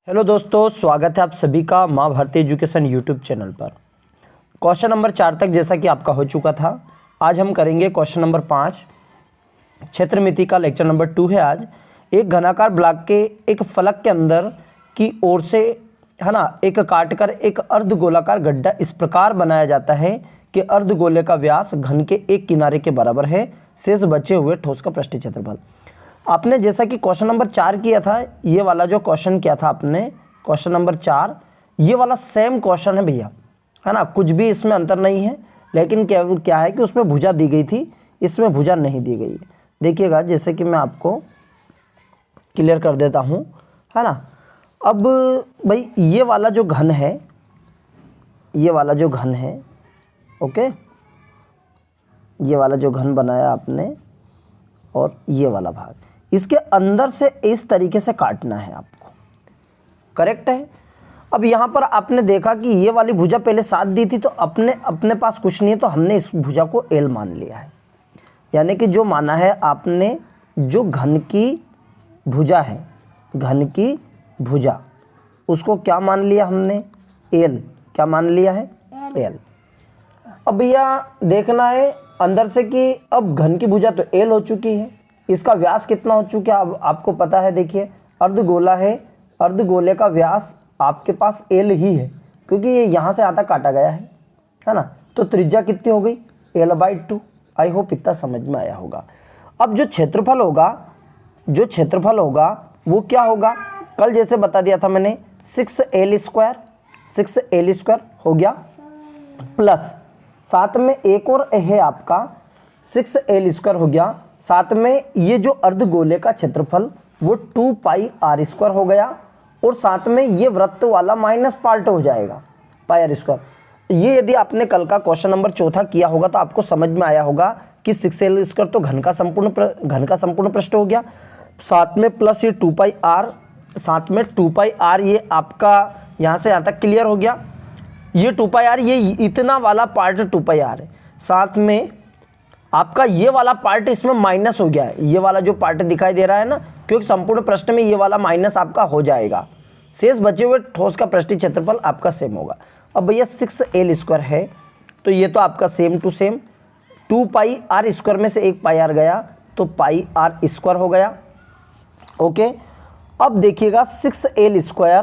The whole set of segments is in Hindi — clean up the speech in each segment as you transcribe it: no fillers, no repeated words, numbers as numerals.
हेलो दोस्तों, स्वागत है आप सभी का माँ भारती एजुकेशन यूट्यूब चैनल पर। क्वेश्चन नंबर 4 तक जैसा कि आपका हो चुका था, आज हम करेंगे क्वेश्चन नंबर 5। क्षेत्रमिति का लेक्चर नंबर 2 है आज। एक घनाकार ब्लॉक के एक फलक के अंदर की ओर से है ना एक काटकर एक अर्धगोलाकार गड्ढा इस प्रकार बनाया जाता है कि अर्धगोले का व्यास घन के एक किनारे के बराबर है। शेष बचे हुए ठोस का पृष्ठीय क्षेत्रफल। आपने जैसा कि क्वेश्चन नंबर 4 किया था, ये वाला जो क्वेश्चन किया था आपने क्वेश्चन नंबर 4, ये वाला सेम क्वेश्चन है भैया, है ना। कुछ भी इसमें अंतर नहीं है, लेकिन क्या है कि उसमें भुजा दी गई थी, इसमें भुजा नहीं दी गई है। देखिएगा, जैसे कि मैं आपको क्लियर कर देता हूँ, है ना। अब भाई ये वाला जो घन है, ये वाला जो घन है, ओके, ये वाला जो घन बनाया आपने और ये वाला भाग, इसके अंदर से इस तरीके से काटना है आपको, करेक्ट है। अब यहाँ पर आपने देखा कि ये वाली भुजा पहले 7 दी थी, तो अपने पास कुछ नहीं है, तो हमने इस भुजा को L मान लिया है। यानी कि जो माना है आपने, जो घन की भुजा है, घन की भुजा, उसको क्या मान लिया हमने? L। क्या मान लिया है? L। अब भैया देखना है अंदर से कि अब घन की भुजा तो L हो चुकी है, इसका व्यास कितना हो चुका है अब आपको पता है। देखिए, अर्धगोला है, अर्धगोले का व्यास आपके पास L ही है, क्योंकि ये यहाँ से यहाँ तक काटा गया है ना। तो त्रिज्या कितनी हो गई? L/2। आई होप इतना समझ में आया होगा। अब जो क्षेत्रफल होगा, जो क्षेत्रफल होगा वो क्या होगा? कल जैसे बता दिया था मैंने, 6L² हो गया, प्लस साथ में एक और है आपका 6L² हो गया, साथ में ये जो अर्धगोले का क्षेत्रफल वो 2πr² हो गया, और साथ में ये वृत्त वाला माइनस पार्ट हो जाएगा πr²। ये यदि आपने कल का क्वेश्चन नंबर 4 किया होगा तो आपको समझ में आया होगा कि 6L² तो घन का संपूर्ण पृष्ठ हो गया, साथ में प्लस ये 2πr, साथ में 2πr, ये आपका यहाँ से यहाँ तक क्लियर हो गया। ये 2πr, ये इतना वाला पार्ट 2πr है, साथ में आपका ये वाला पार्ट इसमें माइनस हो गया है, ये वाला जो पार्ट दिखाई दे रहा है ना, क्योंकि संपूर्ण पृष्ठ में ये वाला माइनस आपका हो जाएगा। शेष बचे हुए ठोस का पृष्ठीय क्षेत्रफल आपका सेम होगा। अब भैया 6L² है, तो ये तो आपका सेम टू सेम, 2πr² में से एक πr गया तो πr² हो गया, ओके। अब देखिएगा 6L²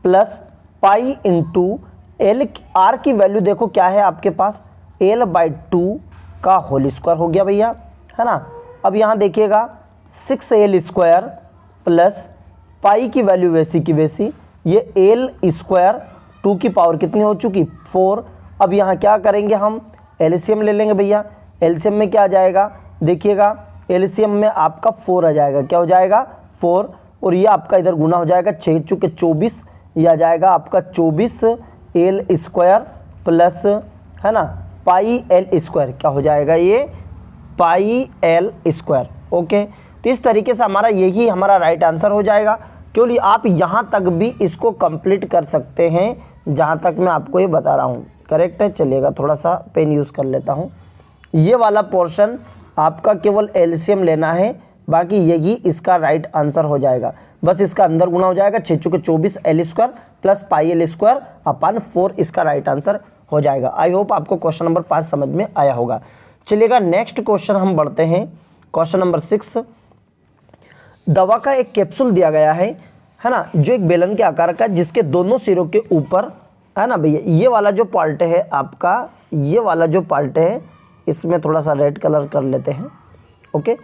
plus pi into L, R की वैल्यू देखो क्या है आपके पास, L/2 का होल स्क्वायर हो गया भैया, है ना। अब यहाँ देखिएगा 6L² प्लस पाई की वैल्यू वैसी की वैसी, ये L², 2 की पावर कितनी हो चुकी? 4। अब यहाँ क्या करेंगे हम? एलसीएम ले लेंगे भैया। एलसीएम में क्या आ जाएगा? देखिएगा, एलसीएम में आपका 4 आ जाएगा। क्या हो जाएगा? 4। और ये आपका इधर गुना हो जाएगा, 6 चुके 24, ये आ जाएगा आपका 24L² प्लस, है ना, πL²। क्या हो जाएगा? ये πL², ओके। तो इस तरीके से हमारा यही हमारा राइट आंसर हो जाएगा। क्योंकि आप यहाँ तक भी इसको कंप्लीट कर सकते हैं जहाँ तक मैं आपको ये बता रहा हूँ, करेक्ट है। चलिएगा, थोड़ा सा पेन यूज़ कर लेता हूँ। ये वाला पोर्शन आपका केवल एलसीएम लेना है, बाकी यही इसका राइट आंसर हो जाएगा। बस इसका अंदर गुना हो जाएगा, 6 चुके 24L² प्लस πL² अपन 4 इसका राइट आंसर हो जाएगा। आई होप आपको क्वेश्चन नंबर 5 समझ में आया होगा। चलिएगा, नेक्स्ट क्वेश्चन हम बढ़ते हैं। क्वेश्चन नंबर 6, दवा का एक कैप्सूल दिया गया है ना, जो एक बेलन के आकार का, जिसके दोनों सिरों के ऊपर, है ना भैया, ये वाला जो पार्ट है आपका, ये वाला जो पार्ट है, इसमें थोड़ा सा रेड कलर कर लेते हैं, ओके।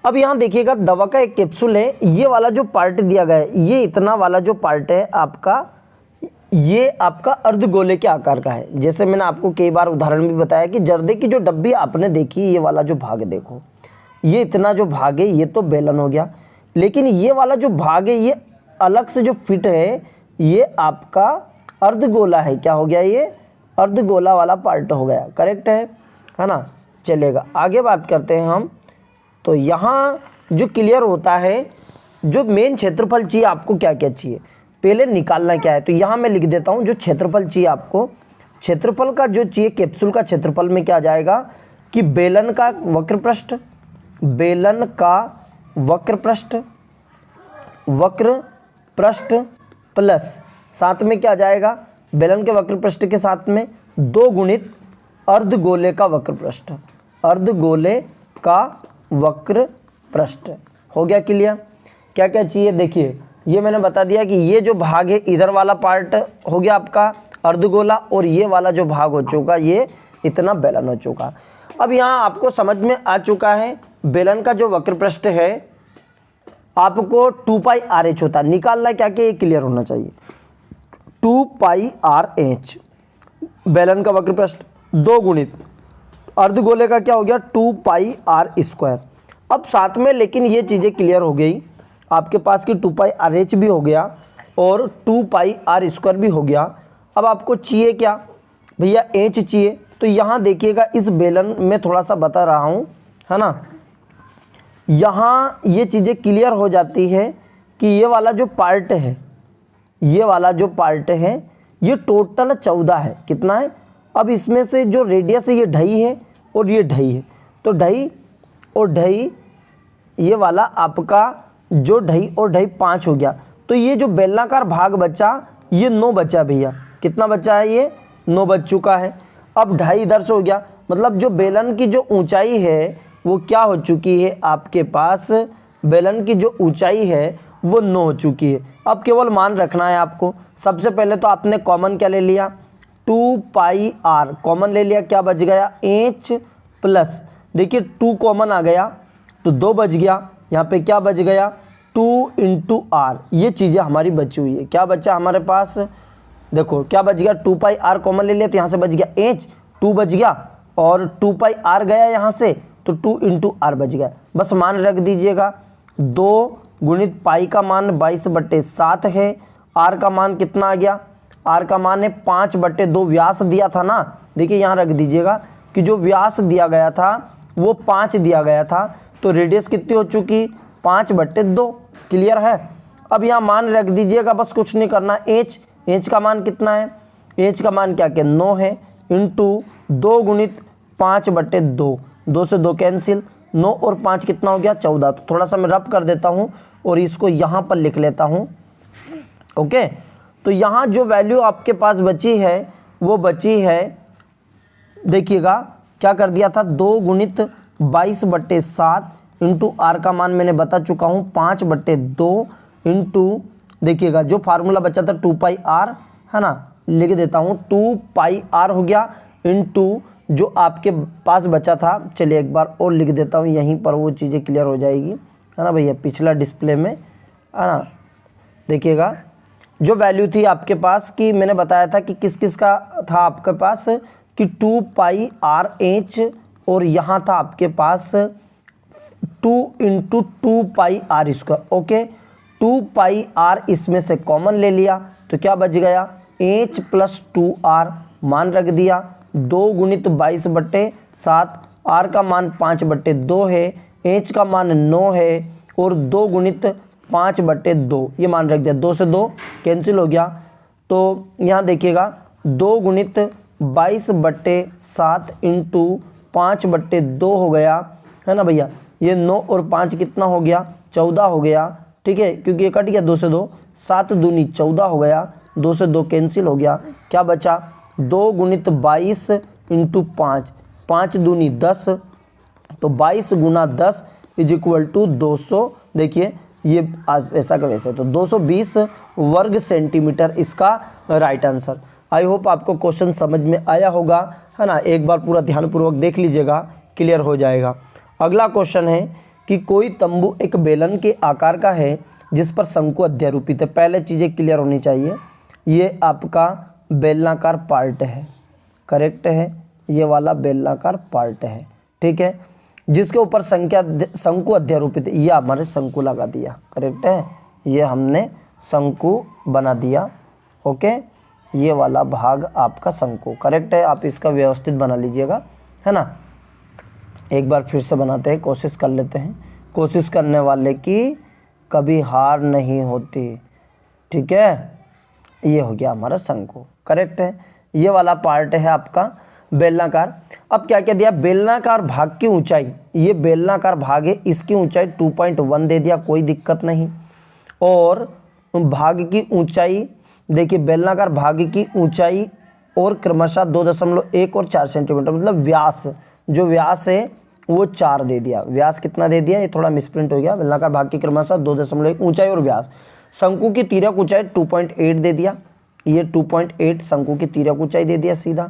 अब यहाँ देखिएगा, दवा का एक कैप्सूल है, ये वाला जो पार्ट दिया गया है, ये इतना वाला जो पार्ट है आपका, ये आपका अर्धगोले के आकार का है। जैसे मैंने आपको कई बार उदाहरण भी बताया कि जर्दे की जो डब्बी आपने देखी, ये वाला जो भाग देखो, ये इतना जो भाग है ये तो बेलन हो गया, लेकिन ये वाला जो भाग है ये अलग से जो फिट है, ये आपका अर्धगोला है। क्या हो गया? ये अर्धगोला वाला पार्ट हो गया, करेक्ट है ना। चलेगा, आगे बात करते हैं हम। तो यहाँ जो क्लियर होता है, जो मेन क्षेत्रफल चाहिए आपको, क्या क्या चाहिए पहले निकालना क्या है, तो यहाँ मैं लिख देता हूँ। जो क्षेत्रफल चाहिए आपको, क्षेत्रफल का जो चाहिए कैप्सूल का क्षेत्रफल में क्या आ जाएगा कि बेलन का वक्र पृष्ठ, बेलन का वक्र पृष्ठ प्लस साथ में क्या जाएगा, बेलन के वक्र पृष्ठ के साथ में 2 गुणित अर्धगोले का वक्र पृष्ठ, अर्धगोले का वक्र पृष्ठ। हो गया क्लियर। क्या क्या चाहिए देखिए, ये मैंने बता दिया कि ये जो भाग है इधर वाला पार्ट हो गया आपका अर्धगोला, और ये वाला जो भाग हो चुका ये इतना बेलन हो चुका। अब यहाँ आपको समझ में आ चुका है बेलन का जो वक्र पृष्ठ है आपको 2 पाई आर एच होता है, निकालना क्या क्या ये क्लियर होना चाहिए। 2 पाई आर एच बेलन का वक्र पृष्ठ 2 गुणित अर्धगोले का क्या हो गया 2 पाई आर स्क्वायर। अब साथ में लेकिन ये चीज़ें क्लियर हो गई आपके पास कि 2 पाई आर एच भी हो गया और 2 पाई आर स्क्वायर भी हो गया। अब आपको चाहिए क्या भैया, एच चाहिए। तो यहाँ देखिएगा इस बेलन में थोड़ा सा बता रहा हूँ, है ना, यहाँ ये चीज़ें क्लियर हो जाती है कि ये वाला जो पार्ट है, ये वाला जो पार्ट है ये टोटल 14 है। कितना है, अब इसमें से जो रेडियस है ये ढाई है और ये ढाई है, तो ढाई और ढाई ये वाला आपका जो ढाई और ढाई 5 हो गया। तो ये जो बेलनाकार भाग बचा ये 9 बचा भैया। कितना बचा है, ये 9 बच चुका है। अब ढाई इधर से हो गया, मतलब जो बेलन की जो ऊंचाई है वो क्या हो चुकी है आपके पास, बेलन की जो ऊंचाई है वो 9 हो चुकी है। अब केवल मान रखना है आपको। सबसे पहले तो आपने कॉमन क्या ले लिया, 2 पाई आर कॉमन ले लिया, क्या बच गया एच प्लस, देखिए 2 कॉमन आ गया तो 2 बच गया, यहाँ पे क्या बच गया 2 इंटू आर। ये चीज़ें हमारी बची हुई है। क्या बचा हमारे पास, देखो क्या बच गया 2 पाई आर कॉमन ले लिया तो यहाँ से बच गया एच, 2 बच गया और 2 पाई आर गया यहाँ से तो 2 इंटू आर बच गया। बस मान रख दीजिएगा, 2 गुणित पाई का मान 22/7 है, आर का मान कितना आ गया, आर का मान है 5/2 व्यास दिया था ना। देखिए यहाँ रख दीजिएगा कि जो व्यास दिया गया था वो 5 दिया गया था, तो रेडियस कितनी हो चुकी 5/2। क्लियर है। अब यहाँ मान रख दीजिएगा, बस कुछ नहीं करना। एच का मान कितना है, एच का मान क्या क्या 9 है, इंटू 2 गुणित 5/2, 2 से 2 कैंसिल, 9 और 5 कितना हो गया 14। तो थोड़ा सा मैं रब कर देता हूँ और इसको यहाँ पर लिख लेता हूँ। ओके, तो यहाँ जो वैल्यू आपके पास बची है वो बची है, देखिएगा क्या कर दिया था 2 गुणित 22/7 इंटू आर का मान मैंने बता चुका हूँ 5/2 इंटू, देखिएगा जो फार्मूला बचा था 2 पाई आर, है ना, लिख देता हूँ 2 पाई आर हो गया इंटू जो आपके पास बचा था, चलिए एक बार और लिख देता हूँ यहीं पर, वो चीज़ें क्लियर हो जाएगी, है ना भैया, पिछला डिस्प्ले में, है ना। देखिएगा जो वैल्यू थी आपके पास कि मैंने बताया था कि किस किस का था आपके पास कि 2 पाई आर एच, और यहाँ था आपके पास 2 into 2 pi r square. Okay, 2 pi r इसमें से कॉमन ले लिया तो क्या बच गया एच प्लस 2 आर, मान रख दिया 2 गुणित 22/7, आर का मान 5/2 है, एच का मान 9 है और 2 गुणित 5/2 ये मान रख दिया, 2 से 2 कैंसिल हो गया। तो यहाँ देखिएगा 2 गुणित 22/7 इंटू 5/2 हो गया, है ना भैया। ये 9 और 5 कितना हो गया 14 हो गया, ठीक है, क्योंकि ये कट गया 2 से 2, 7 दूनी 14 हो गया, 2 से 2 कैंसिल हो गया, क्या बचा 2 गुणित 22 इंटू 5, 5 दूनी 10, तो 22 गुना 10 इज इक्वल टू 200। देखिए ये आज ऐसा का वैसे, तो 220 वर्ग सेंटीमीटर इसका राइट आंसर। आई होप आपको क्वेश्चन समझ में आया होगा, है ना। एक बार पूरा ध्यानपूर्वक देख लीजिएगा, क्लियर हो जाएगा। अगला क्वेश्चन है कि कोई तंबू एक बेलन के आकार का है जिस पर शंकु अध्यारोपित है। पहले चीज़ें क्लियर होनी चाहिए, ये आपका बेलनाकार पार्ट है, करेक्ट है, ये वाला बेलनाकार पार्ट है, ठीक है, जिसके ऊपर शंकु अध्यारोपित है। ये हमारे शंकु लगा दिया, करेक्ट है, ये हमने शंकु बना दिया। ओके, ये वाला भाग आपका शंकु, करेक्ट है। आप इसका व्यवस्थित बना लीजिएगा, है ना। एक बार फिर से बनाते हैं, कोशिश कर लेते हैं। कोशिश करने वाले की कभी हार नहीं होती, ठीक है। ये हो गया हमारा शंकु, करेक्ट है। ये वाला पार्ट है आपका बेलनाकार। अब क्या क्या दिया, बेलनाकार भाग की ऊंचाई, ये बेलनाकार भाग है, इसकी ऊंचाई 2.1 दे दिया, कोई दिक्कत नहीं। और भाग की ऊंचाई, देखिए बेलनाकार भाग की ऊंचाई और क्रमशः 2.1 और 4 सेंटीमीटर, मतलब व्यास, जो व्यास है वो 4 दे दिया। व्यास कितना दे दिया, ये थोड़ा मिसप्रिंट हो गया। बेलनाकार भाग की क्रमशः 2.1 ऊंचाई और व्यास। शंकु की तिर्यक ऊंचाई 2.8 दे दिया, ये 2.8 शंकु की तिर्यक ऊंचाई दे दिया सीधा।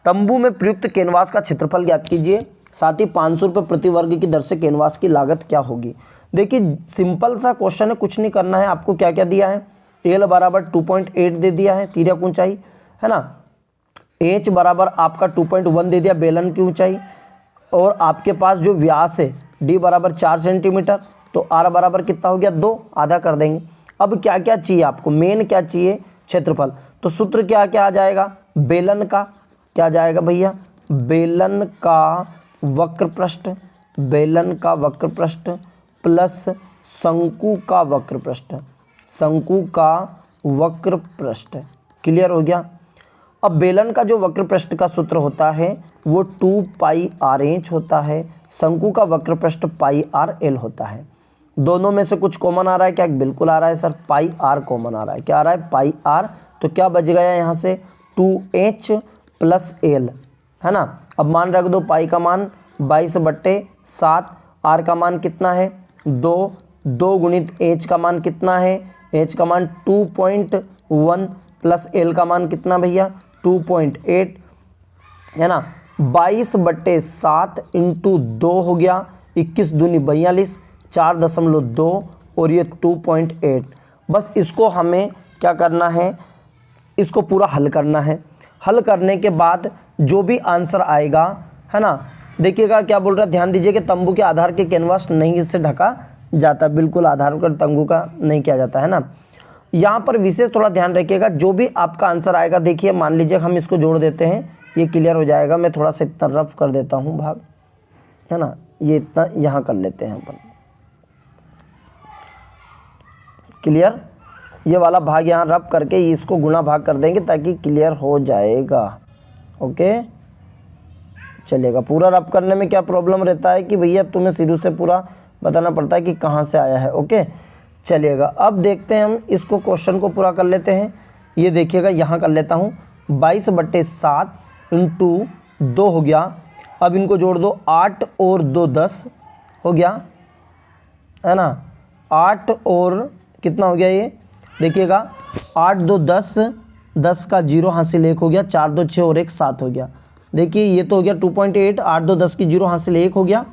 तंबू में प्रयुक्त कैनवास का क्षेत्रफल ज्ञात कीजिए, साथ ही 500 रुपये प्रति वर्ग की दर से कैनवास की लागत क्या होगी। देखिए सिंपल सा क्वेश्चन है, कुछ नहीं करना है आपको। क्या क्या दिया है, एल बराबर 2.8 दे दिया है तिर्यक ऊंचाई, है ना। एच बराबर आपका 2.1 दे दिया बेलन की ऊंचाई, और आपके पास जो व्यास है डी बराबर 4 सेंटीमीटर, तो आर बराबर कितना हो गया 2, आधा कर देंगे। अब क्या क्या चाहिए आपको, मेन क्या चाहिए, क्षेत्रफल। तो सूत्र क्या क्या आ जाएगा, बेलन का क्या जाएगा भैया, बेलन का वक्र पृष्ठ, बेलन का वक्र पृष्ठ प्लस शंकु का वक्र पृष्ठ, शंकु का वक्र पृष्ठ। क्लियर हो गया। अब बेलन का जो वक्र पृष्ठ का सूत्र होता है वो 2 पाई आर एच होता है, शंकु का वक्र पृष्ठ पाई आर एल होता है। दोनों में से कुछ कॉमन आ रहा है क्या, बिल्कुल आ रहा है सर, पाई आर कॉमन आ रहा है। क्या आ रहा है, पाई आर। तो क्या बच गया यहाँ से 2h प्लस एल, है ना। अब मान रख दो, पाई का मान 22/7, आर का मान कितना है 2, 2 गुणित एच का मान कितना है, एच का मान 2.1 प्लस एल का मान कितना भैया 2.8, है ना। 22/7 इंटू 2 हो गया, 21 दूनी 42, 4.2 और ये 2.8। बस इसको हमें क्या करना है, इसको पूरा हल करना है। हल करने के बाद जो भी आंसर आएगा, है ना, देखिएगा क्या बोल रहा है, ध्यान दीजिए कि तंबू के आधार के कैनवास नहीं इससे ढका जाता, बिल्कुल आधार पर तंबू का नहीं किया जाता, है ना। यहाँ पर विशेष थोड़ा ध्यान रखिएगा, जो भी आपका आंसर आएगा, देखिए मान लीजिए हम इसको जोड़ देते हैं, ये क्लियर हो जाएगा। मैं थोड़ा सा इतना रफ कर देता हूँ भाग, है ना, ये इतना यहाँ कर लेते हैं अपन, क्लियर। ये वाला भाग यहाँ रफ करके इसको गुणा भाग कर देंगे ताकि क्लियर हो जाएगा। ओके चलेगा। पूरा रफ करने में क्या प्रॉब्लम रहता है कि भैया तुम्हें शुरू से पूरा बताना पड़ता है कि कहाँ से आया है। ओके चलिएगा। अब देखते हैं हम इसको, क्वेश्चन को पूरा कर लेते हैं। ये देखिएगा यहाँ कर लेता हूँ, 22/7 इंटू 2 हो गया। अब इनको जोड़ दो, 8 और 2 10 हो गया, है ना। 8 और कितना हो गया ये, देखिएगा 8 2 10, 10 का 0 हासिल 1 हो गया, 4 2 6 और 1 7 हो गया। देखिए ये तो हो गया 2.8, 8 2 10 की 0 हासिल 1 हो गया,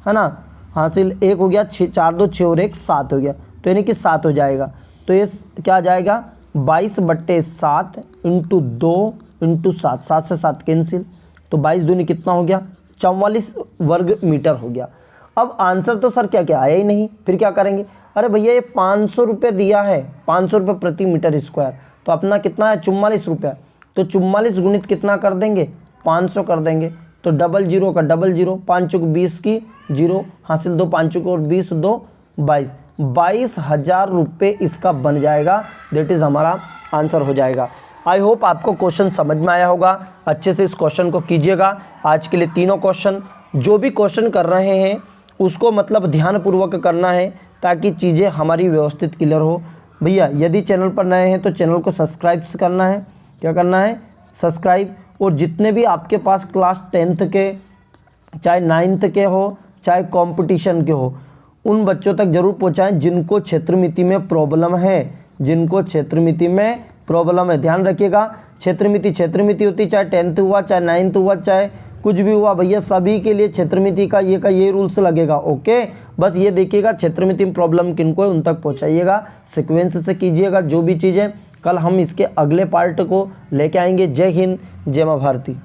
है ना, हासिल 1 हो गया, 4 2 6 और 1 7 हो गया, तो यानी कि 7 हो जाएगा। तो ये क्या आ जाएगा 22/7 इंटू 2 इंटू 7, 7 से 7 कैंसिल, तो 22 दूनी कितना हो गया 44 वर्ग मीटर हो गया। अब आंसर तो सर क्या क्या आया ही नहीं, फिर क्या करेंगे, अरे भैया ये 500 रुपये दिया है, 500 रुपये प्रति मीटर स्क्वायर, तो अपना कितना है 44 रुपया, तो 44 गुणित कितना कर देंगे 500 कर देंगे, तो डबल जीरो का डबल जीरो, 5 चौक 20 की 0 हासिल 2, 5 चौक और 20 2 22, 22,000 रुपये इसका बन जाएगा। दैट इज़ हमारा आंसर हो जाएगा। आई होप आपको क्वेश्चन समझ में आया होगा, अच्छे से इस क्वेश्चन को कीजिएगा। आज के लिए तीनों क्वेश्चन, जो भी क्वेश्चन कर रहे हैं उसको मतलब ध्यानपूर्वक करना है ताकि चीज़ें हमारी व्यवस्थित क्लियर हो। भैया यदि चैनल पर नए हैं तो चैनल को सब्सक्राइब करना है, क्या करना है सब्सक्राइब, और जितने भी आपके पास क्लास 10th के, चाहे 9th के हो, चाहे कंपटीशन के हो, उन बच्चों तक जरूर पहुंचाएं जिनको क्षेत्रमिति में प्रॉब्लम है, जिनको क्षेत्रमिति में प्रॉब्लम है। ध्यान रखिएगा, क्षेत्रमिति होती, चाहे 10th हुआ, चाहे 9th हुआ, चाहे कुछ भी हुआ, भैया सभी के लिए क्षेत्रमिति का ये रूल्स लगेगा। ओके बस ये देखिएगा क्षेत्रमिति में प्रॉब्लम किनको है उन तक पहुंचाइएगा, सीक्वेंस से कीजिएगा जो भी चीज़ें। कल हम इसके अगले पार्ट को लेके आएंगे। जय हिंद, जय मां भारती।